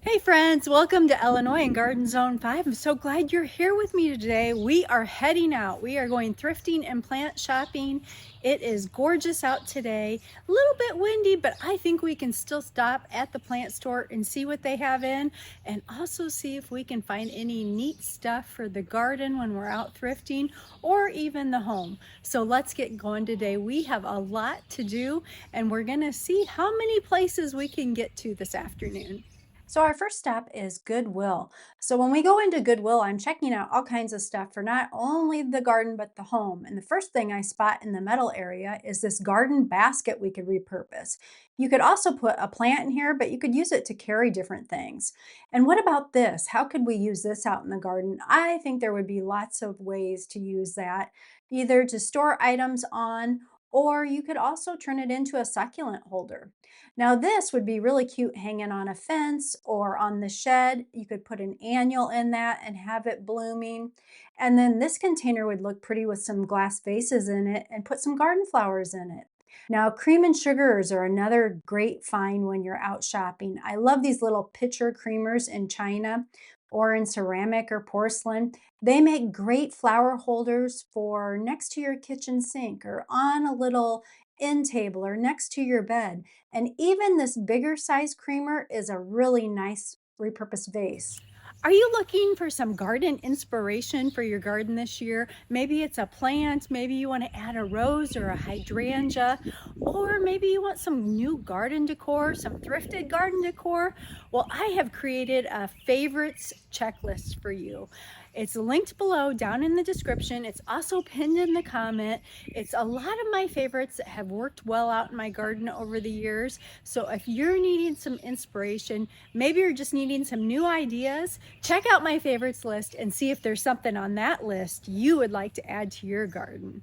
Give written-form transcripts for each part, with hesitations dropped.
Hey friends, welcome to Illinois and Garden Zone 5. I'm so glad you're here with me today. We are heading out. We are going thrifting and plant shopping. It is gorgeous out today. A little bit windy, but I think we can still stop at the plant store and see what they have in, and also see if we can find any neat stuff for the garden when we're out thrifting or even the home. So let's get going today. We have a lot to do, and we're gonna see how many places we can get to this afternoon. So our first step is Goodwill. So when we go into Goodwill, I'm checking out all kinds of stuff for not only the garden, but the home. And the first thing I spot in the metal area is this garden basket we could repurpose. You could also put a plant in here, but you could use it to carry different things. And what about this? How could we use this out in the garden? I think there would be lots of ways to use that, either to store items on, or you could also turn it into a succulent holder. Now, this would be really cute hanging on a fence or on the shed. You could put an annual in that and have it blooming. And then this container would look pretty with some glass vases in it and put some garden flowers in it. Now, cream and sugars are another great find when you're out shopping. I love these little pitcher creamers in China or in ceramic or porcelain. They make great flower holders for next to your kitchen sink or on a little end table or next to your bed. And even this bigger size creamer is a really nice repurposed vase. Are you looking for some garden inspiration for your garden this year? Maybe it's a plant, maybe you want to add a rose or a hydrangea, or maybe you want some new garden decor, some thrifted garden decor. Well, I have created a favorites checklist for you. It's linked below down in the description. It's also pinned in the comment. It's a lot of my favorites that have worked well out in my garden over the years. So if you're needing some inspiration, maybe you're just needing some new ideas, check out my favorites list and see if there's something on that list you would like to add to your garden.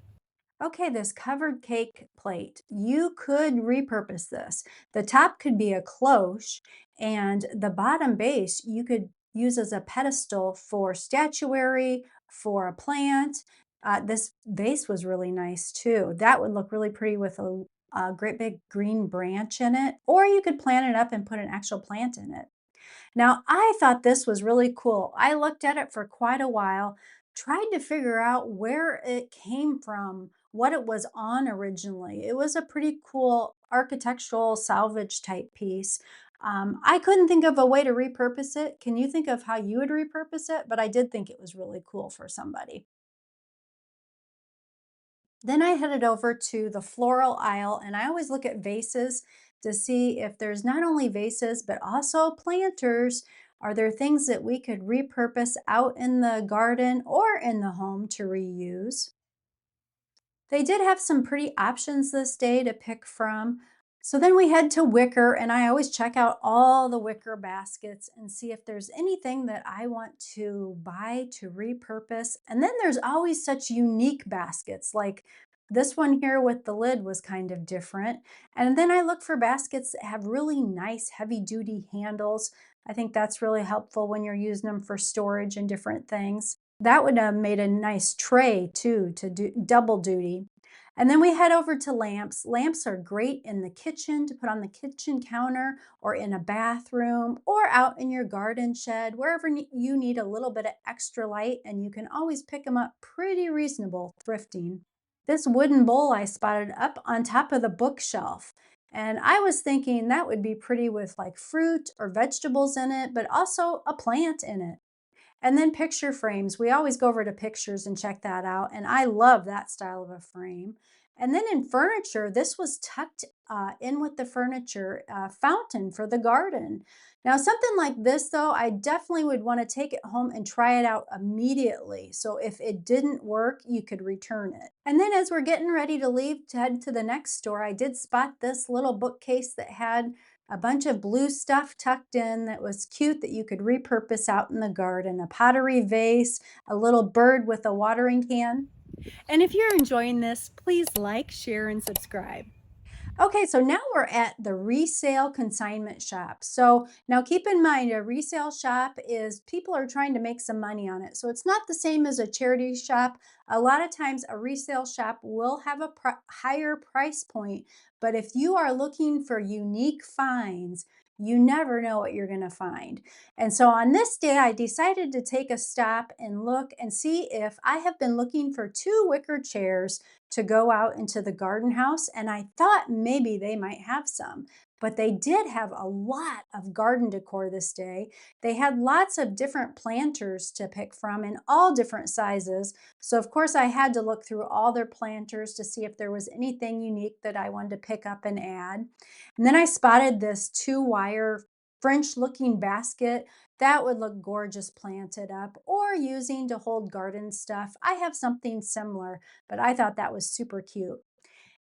Okay, this covered cake plate, you could repurpose this. The top could be a cloche, and the bottom base you could use as a pedestal for statuary, for a plant. This vase was really nice too. That would look really pretty with a great big green branch in it, or you could plant it up and put an actual plant in it. Now, I thought this was really cool. I looked at it for quite a while, tried to figure out where it came from, what it was on originally. It was a pretty cool architectural salvage type piece. I couldn't think of a way to repurpose it. Can you think of how you would repurpose it? But I did think it was really cool for somebody. Then I headed over to the floral aisle, and I always look at vases to see if there's not only vases, but also planters. Are there things that we could repurpose out in the garden or in the home to reuse? They did have some pretty options this day to pick from. So then we head to Wicker, and I always check out all the Wicker baskets and see if there's anything that I want to buy to repurpose. And then there's always such unique baskets, like this one here with the lid was kind of different. And then I look for baskets that have really nice heavy duty handles. I think that's really helpful when you're using them for storage and different things. That would have made a nice tray too to do double duty. And then we head over to lamps. Lamps are great in the kitchen to put on the kitchen counter or in a bathroom or out in your garden shed, wherever you need a little bit of extra light, and you can always pick them up pretty reasonable thrifting. This wooden bowl I spotted up on top of the bookshelf. And I was thinking that would be pretty with like fruit or vegetables in it, but also a plant in it. And then picture frames. We always go over to pictures and check that out. And I love that style of a frame. And then in furniture, this was tucked in with the furniture fountain for the garden. Now, something like this, though, I definitely would want to take it home and try it out immediately. So if it didn't work, you could return it. And then as we're getting ready to leave to head to the next store, I did spot this little bookcase that had a bunch of blue stuff tucked in that was cute that you could repurpose out in the garden, a pottery vase, a little bird with a watering can. And if you're enjoying this, please like, share, and subscribe. Okay, so now we're at the resale consignment shop. So now keep in mind, a resale shop is people are trying to make some money on it. So it's not the same as a charity shop. A lot of times, a resale shop will have a higher price point. But if you are looking for unique finds, You never know what you're going to find. And so on this day, I decided to take a stop and look and see if I have been looking for two wicker chairs to go out into the garden house. And I thought maybe they might have some, but they did have a lot of garden decor this day. They had lots of different planters to pick from in all different sizes. So, of course, I had to look through all their planters to see if there was anything unique that I wanted to pick up and add. And then I spotted this 2-wire French looking basket that would look gorgeous planted up or using to hold garden stuff. I have something similar, but I thought that was super cute.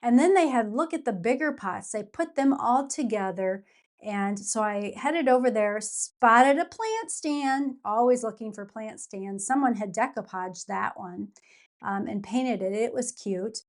And then they had look at the bigger pots. They put them all together. And so I headed over there, spotted a plant stand, always looking for plant stands. Someone had decoupaged that one and painted it. It was cute.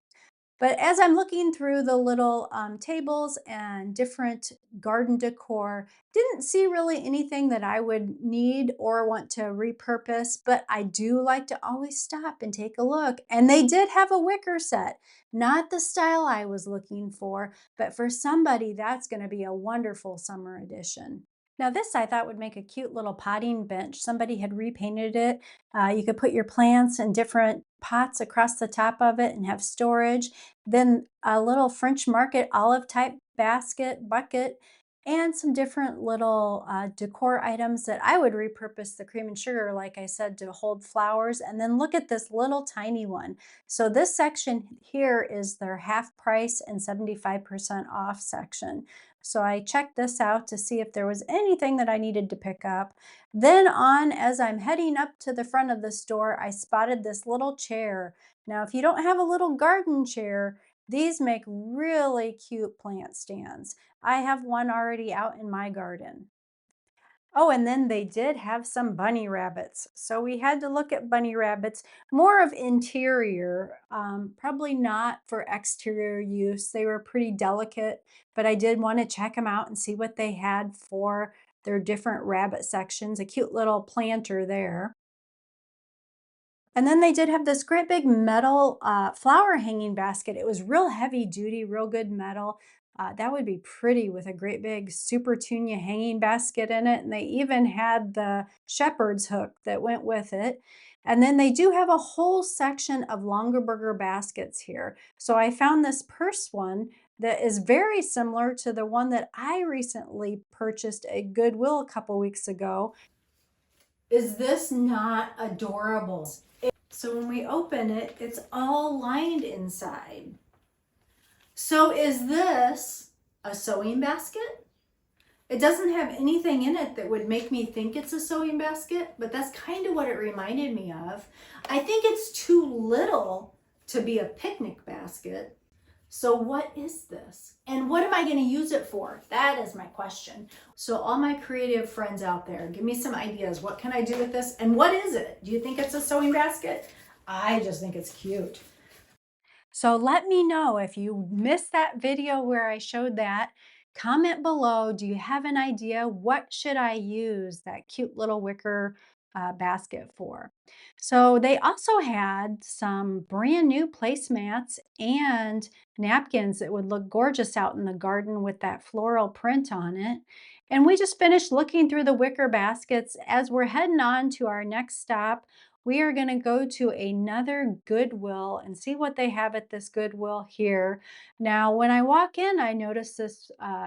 But as I'm looking through the little tables and different garden decor, didn't see really anything that I would need or want to repurpose, but I do like to always stop and take a look. And they did have a wicker set, not the style I was looking for, but for somebody, that's going to be a wonderful summer addition. Now, this I thought would make a cute little potting bench. Somebody had repainted it. You could put your plants in different pots across the top of it and have storage. Then a little French market olive type basket, bucket, and some different little decor items that I would repurpose the cream and sugar, like I said, to hold flowers. And then look at this little tiny one. So this section here is their half price and 75% off section. So I checked this out to see if there was anything that I needed to pick up. Then on, as I'm heading up to the front of the store, I spotted this little chair. Now, if you don't have a little garden chair, these make really cute plant stands. I have one already out in my garden. Oh, and then they did have some bunny rabbits. So we had to look at bunny rabbits, more of interior, probably not for exterior use. They were pretty delicate, but I did want to check them out and see what they had for their different rabbit sections. A cute little planter there. And then they did have this great big metal flower hanging basket. It was real heavy duty, real good metal. That would be pretty with a great big super tunia hanging basket in it. And they even had the shepherd's hook that went with it. And then they do have a whole section of Longaberger baskets here. So I found this purse one that is very similar to the one that I recently purchased at Goodwill a couple weeks ago. Is this not adorable? So when we open it, it's all lined inside. So is this a sewing basket? It doesn't have anything in it that would make me think it's a sewing basket, but that's kind of what it reminded me of. I think it's too little to be a picnic basket. So what is this? And what am I going to use it for? That is my question. So all my creative friends out there, give me some ideas. What can I do with this? And what is it? Do you think it's a sewing basket? I just think it's cute. So let me know if you missed that video where I showed that. Comment below. Do you have an idea? What should I use that cute little wicker basket for? So they also had some brand new placemats and napkins that would look gorgeous out in the garden with that floral print on it. And we just finished looking through the wicker baskets. As we're heading on to our next stop, we are going to go to another Goodwill and see what they have at this Goodwill here. Now, when I walk in, I notice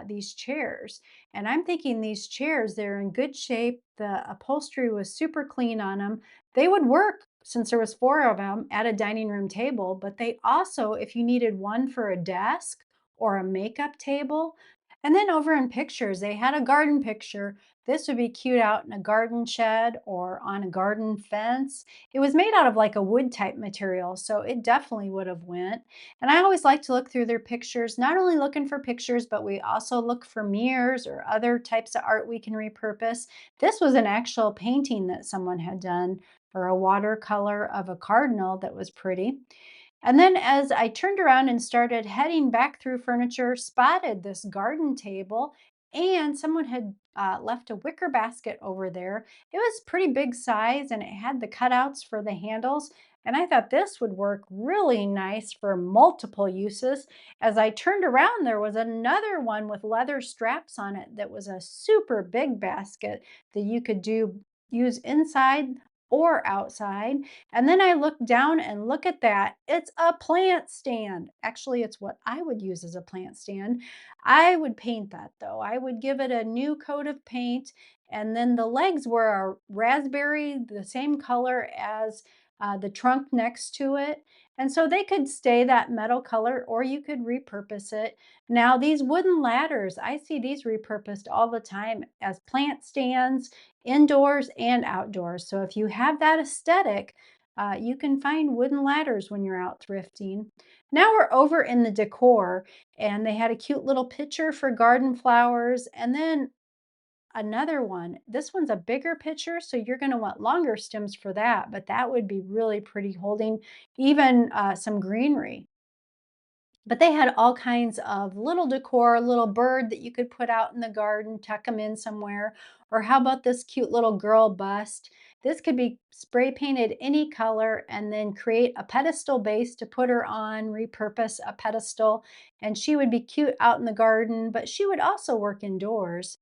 these chairs, and I'm thinking these chairs, they're in good shape. The upholstery was super clean on them. They would work since there was 4 of them at a dining room table, but they also, if you needed one for a desk or a makeup table, and then over in pictures, they had a garden picture. This would be cute out in a garden shed or on a garden fence. It was made out of like a wood type material, so it definitely would have went. And I always like to look through their pictures, not only looking for pictures, but we also look for mirrors or other types of art we can repurpose. This was an actual painting that someone had done or a watercolor of a cardinal that was pretty. And then as I turned around and started heading back through furniture, spotted this garden table and someone had left a wicker basket over there. It was pretty big size and it had the cutouts for the handles. And I thought this would work really nice for multiple uses. As I turned around, there was another one with leather straps on it that was a super big basket that you could use inside or outside. And then I looked down and look at that. It's a plant stand. Actually, it's what I would use as a plant stand. I would paint that though. I would give it a new coat of paint. And then the legs were a raspberry, the same color as the trunk next to it. And so they could stay that metal color or you could repurpose it. Now, these wooden ladders, I see these repurposed all the time as plant stands, indoors and outdoors. So if you have that aesthetic, you can find wooden ladders when you're out thrifting. Now we're over in the decor, and they had a cute little picture for garden flowers. And then another one. This one's a bigger picture, so you're going to want longer stems for that, but that would be really pretty holding even some greenery. But they had all kinds of little decor, a little bird that you could put out in the garden, tuck them in somewhere. Or how about this cute little girl bust? This could be spray painted any color and then create a pedestal base to put her on, repurpose a pedestal, and she would be cute out in the garden, but she would also work indoors.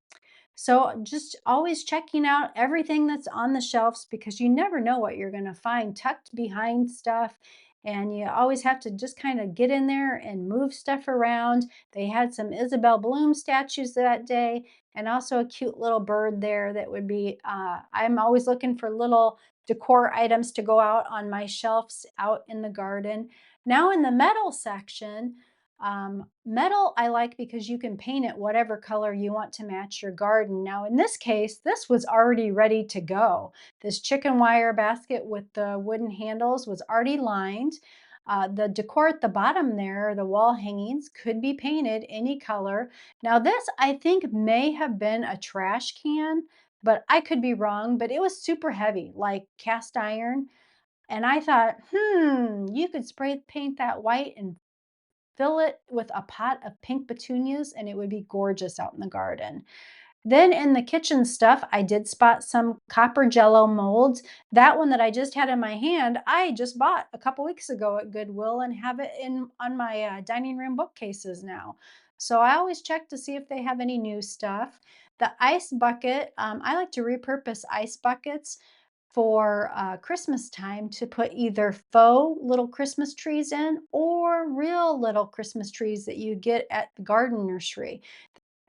So just always checking out everything that's on the shelves because you never know what you're going to find tucked behind stuff. And you always have to just kind of get in there and move stuff around. They had some Isabel Bloom statues that day and also a cute little bird there that would be, I'm always looking for little decor items to go out on my shelves out in the garden. Now in the metal section, metal I like because you can paint it whatever color you want to match your garden. Now, in this case, this was already ready to go. This chicken wire basket with the wooden handles was already lined. The decor at the bottom there, the wall hangings, could be painted any color. Now, this I think may have been a trash can, but I could be wrong, but it was super heavy, like cast iron. And I thought, you could spray paint that white and fill it with a pot of pink petunias and it would be gorgeous out in the garden. Then in the kitchen stuff, I did spot some copper jello molds. That one that I just had in my hand, I just bought a couple weeks ago at Goodwill and have it in on my dining room bookcases now. So I always check to see if they have any new stuff. The ice bucket, I like to repurpose ice buckets for Christmas time to put either faux little Christmas trees in or real little Christmas trees that you get at the garden nursery.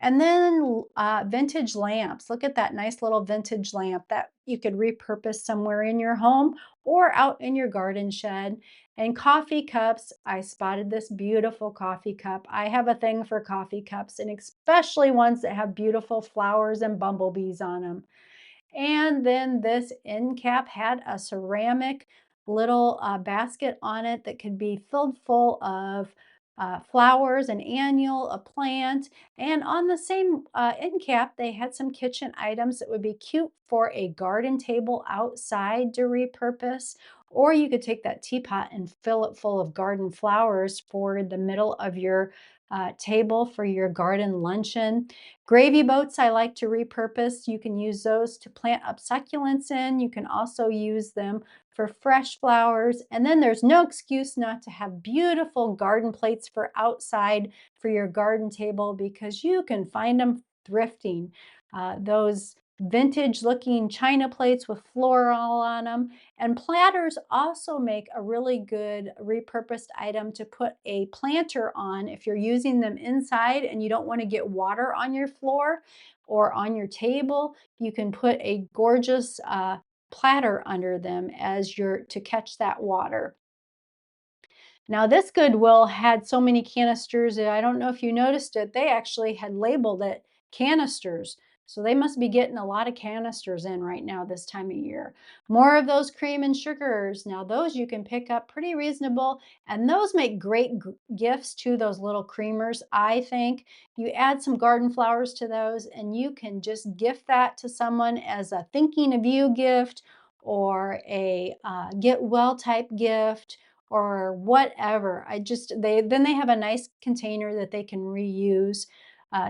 And then vintage lamps. Look at that nice little vintage lamp that you could repurpose somewhere in your home or out in your garden shed. And coffee cups. I spotted this beautiful coffee cup. I have a thing for coffee cups, and especially ones that have beautiful flowers and bumblebees on them. And then this end cap had a ceramic little basket on it that could be filled full of flowers, an annual, a plant. And on the same end cap, they had some kitchen items that would be cute for a garden table outside to repurpose. Or you could take that teapot and fill it full of garden flowers for the middle of your table for your garden luncheon. Gravy boats I like to repurpose. You can use those to plant up succulents in. You can also use them for fresh flowers. And then there's no excuse not to have beautiful garden plates for outside for your garden table because you can find them thrifting. Those vintage looking china plates with floral on them. And platters also make a really good repurposed item to put a planter on if you're using them inside and you don't want to get water on your floor or on your table. You can put a gorgeous platter under them as your to catch that water. Now, this Goodwill had so many canisters, I don't know if you noticed it, they actually had labeled it canisters. So they must be getting a lot of canisters in right now this time of year. More of those cream and sugars. Now, those you can pick up pretty reasonable, and those make great gifts to those little creamers, I think. You add some garden flowers to those, and you can just gift that to someone as a thinking of you gift or a get well type gift or whatever. They have a nice container that they can reuse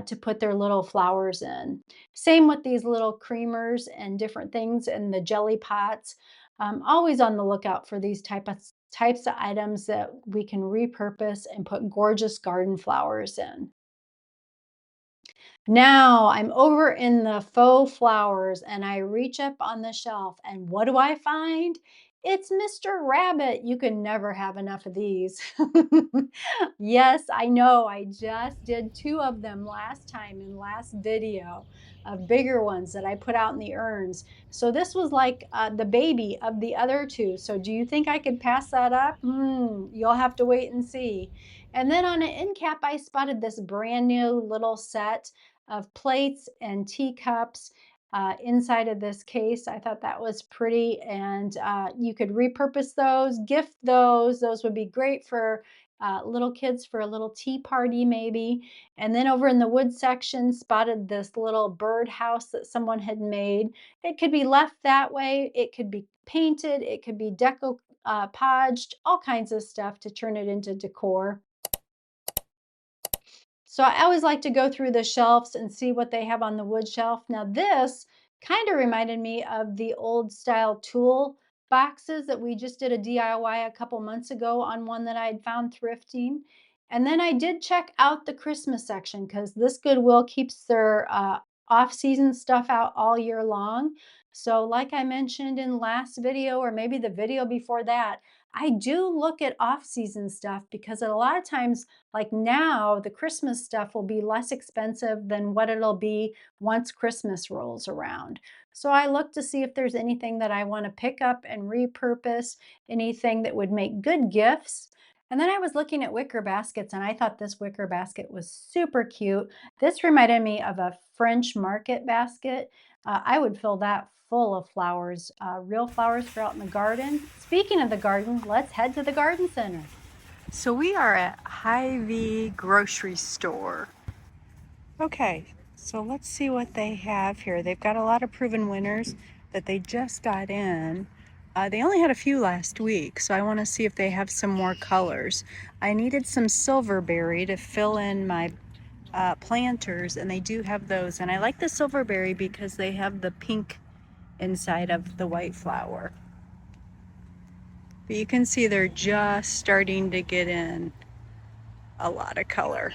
to put their little flowers in. Same with these little creamers and different things and the jelly pots. I'm always on the lookout for these types of items that we can repurpose and put gorgeous garden flowers in. Now I'm over in the faux flowers and I reach up on the shelf and what do I find? It's Mr. Rabbit. You can never have enough of these. Yes, I know. I just did two of them last time in last video of bigger ones that I put out in the urns. So this was like the baby of the other two. So do you think I could pass that up? You'll have to wait and see. And then on an end cap, I spotted this brand new little set of plates and teacups inside of this case. I thought that was pretty, and you could repurpose those, gift those. Those would be great for little kids for a little tea party, maybe. And then over in the wood section, spotted this little bird house that someone had made. It could be left that way, it could be painted, it could be podged, all kinds of stuff to turn it into decor. So I always like to go through the shelves and see what they have on the wood shelf. Now this kind of reminded me of the old style tool boxes that we just did a DIY a couple months ago on one that I had found thrifting. And then I did check out the Christmas section because this Goodwill keeps their off-season stuff out all year long. So like I mentioned in last video or maybe the video before that, I do look at off-season stuff because a lot of times like now, the Christmas stuff will be less expensive than what it'll be once Christmas rolls around. So I look to see if there's anything that I want to pick up and repurpose, anything that would make good gifts. And then I was looking at wicker baskets and I thought this wicker basket was super cute. This reminded me of a French market basket. I would fill that full of flowers, real flowers for out in the garden. Speaking of the garden, let's head to the garden center. So we are at Hy-Vee grocery store. Okay, so let's see what they have here. They've got a lot of proven winners that they just got in. They only had a few last week, so I want to see if they have some more colors. I needed some silverberry to fill in my planters, and they do have those. And I like the silverberry because they have the pink inside of the white flower. But you can see they're just starting to get in a lot of color.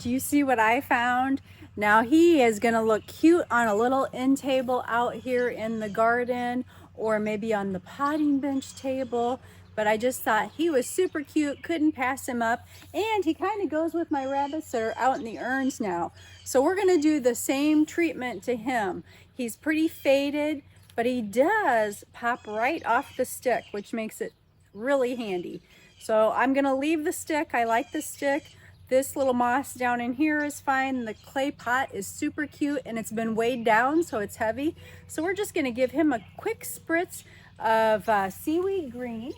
You see what I found? Now he is gonna look cute on a little end table out here in the garden or maybe on the potting bench table. But I just thought he was super cute, couldn't pass him up. And he kind of goes with my rabbits that are out in the urns now. So we're gonna do the same treatment to him. He's pretty faded, but he does pop right off the stick, which makes it really handy. So I'm gonna leave the stick. I like the stick. This little moss down in here is fine. The clay pot is super cute and it's been weighed down, so it's heavy. So we're just gonna give him a quick spritz of seaweed green.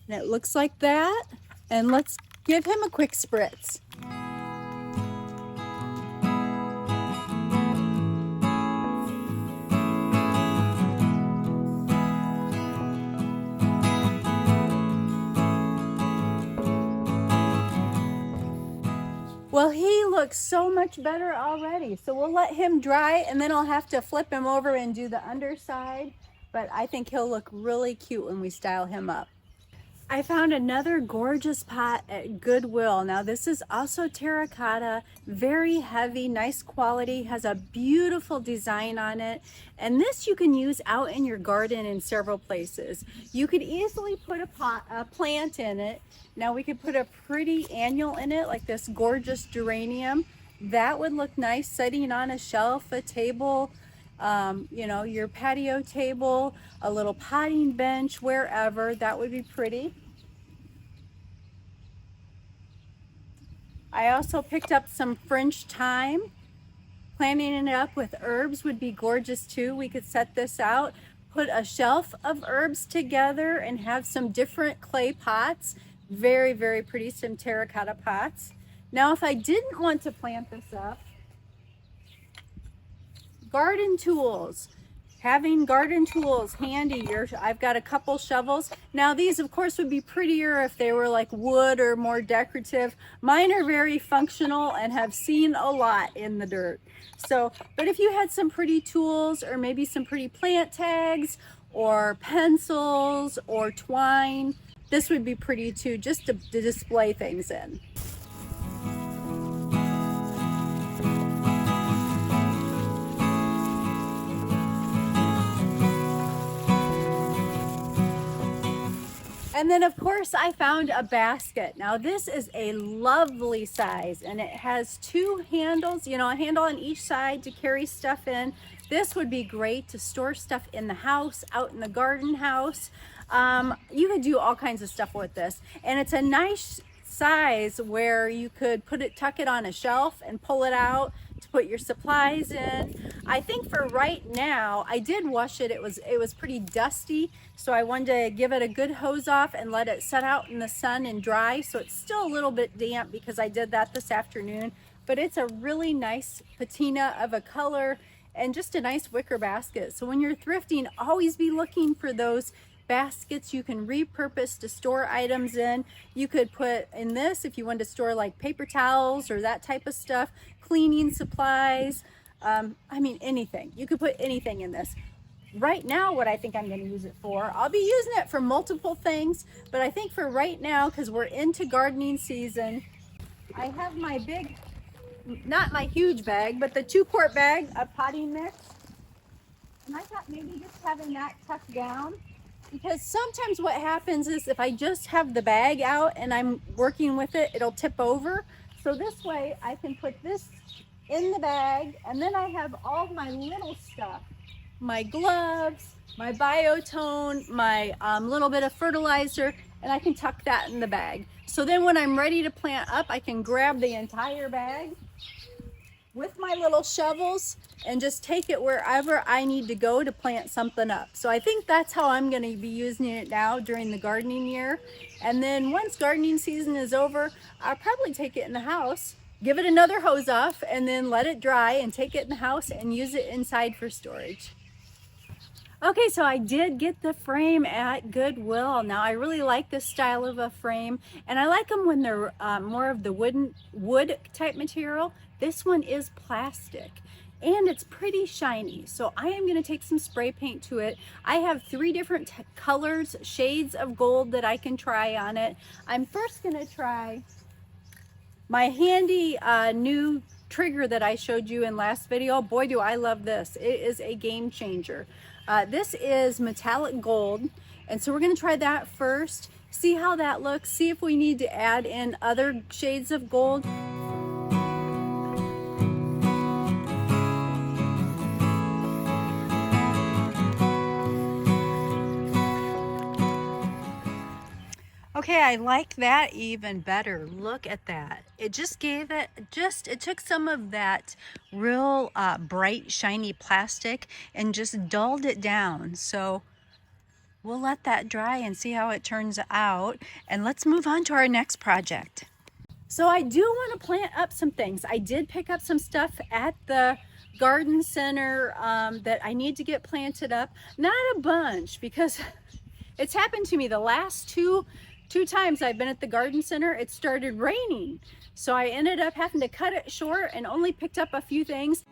And it looks like that. And let's give him a quick spritz. Well, he looks so much better already. So we'll let him dry and then I'll have to flip him over and do the underside. But I think he'll look really cute when we style him up. I found another gorgeous pot at Goodwill. Now this is also terracotta, very heavy, nice quality, has a beautiful design on it. And this you can use out in your garden in several places. You could easily put a plant in it. Now we could put a pretty annual in it, like this gorgeous geranium. That would look nice sitting on a shelf, a table, you know, your patio table, a little potting bench, wherever. That would be pretty. I also picked up some French thyme. Planting it up with herbs would be gorgeous too. We could set this out, put a shelf of herbs together and have some different clay pots. Very, very pretty, some terracotta pots. Now, if I didn't want to plant this up, garden tools. Having garden tools handy. I've got a couple shovels. Now these of course would be prettier if they were like wood or more decorative. Mine are very functional and have seen a lot in the dirt. So, but if you had some pretty tools or maybe some pretty plant tags or pencils or twine, this would be pretty too, just to display things in. And then of course I found a basket. Now this is a lovely size and it has two handles, you know, a handle on each side to carry stuff in. This would be great to store stuff in the house, out in the garden house. You could do all kinds of stuff with this. And it's a nice size where you could tuck it on a shelf and pull it out to put your supplies in. I think for right now, I did wash it. It was pretty dusty, so I wanted to give it a good hose off and let it set out in the sun and dry. So it's still a little bit damp because I did that this afternoon, but it's a really nice patina of a color and just a nice wicker basket. So when you're thrifting, always be looking for those baskets you can repurpose to store items in. You could put in this if you want to store like paper towels or that type of stuff, cleaning supplies, I mean anything. You could put anything in this. Right now, what I think I'm going to use it for, I'll be using it for multiple things, but I think for right now, because we're into gardening season, I have my big, not my huge bag, but the 2-quart bag of potting mix. And I thought maybe just having that tucked down, because sometimes what happens is if I just have the bag out and I'm working with it, it'll tip over. So this way I can put this in the bag, and then I have all my little stuff, my gloves, my biotone, my little bit of fertilizer, and I can tuck that in the bag. So then when I'm ready to plant up, I can grab the entire bag with my little shovels and just take it wherever I need to go to plant something up. So I think that's how I'm going to be using it now during the gardening year. And then once gardening season is over, I'll probably take it in the house, give it another hose off, and then let it dry and take it in the house and use it inside for storage. Okay, so I did get the frame at Goodwill. Now I really like this style of a frame, and I like them when they're more of the wood type material. This one is plastic and it's pretty shiny. So I am going to take some spray paint to it. I have 3 different colors, shades of gold that I can try on it. I'm first going to try my handy new trigger that I showed you in last video. Boy, do I love this. It is a game changer. This is metallic gold, and so we're going to try that first, see how that looks, see if we need to add in other shades of gold. Okay, I like that even better. Look at that. It just gave it, it took some of that real bright, shiny plastic and just dulled it down. So we'll let that dry and see how it turns out. And let's move on to our next project. So I do want to plant up some things. I did pick up some stuff at the garden center that I need to get planted up. Not a bunch, because it's happened to me the last two times I've been at the garden center. It started raining, so I ended up having to cut it short and only picked up a few things.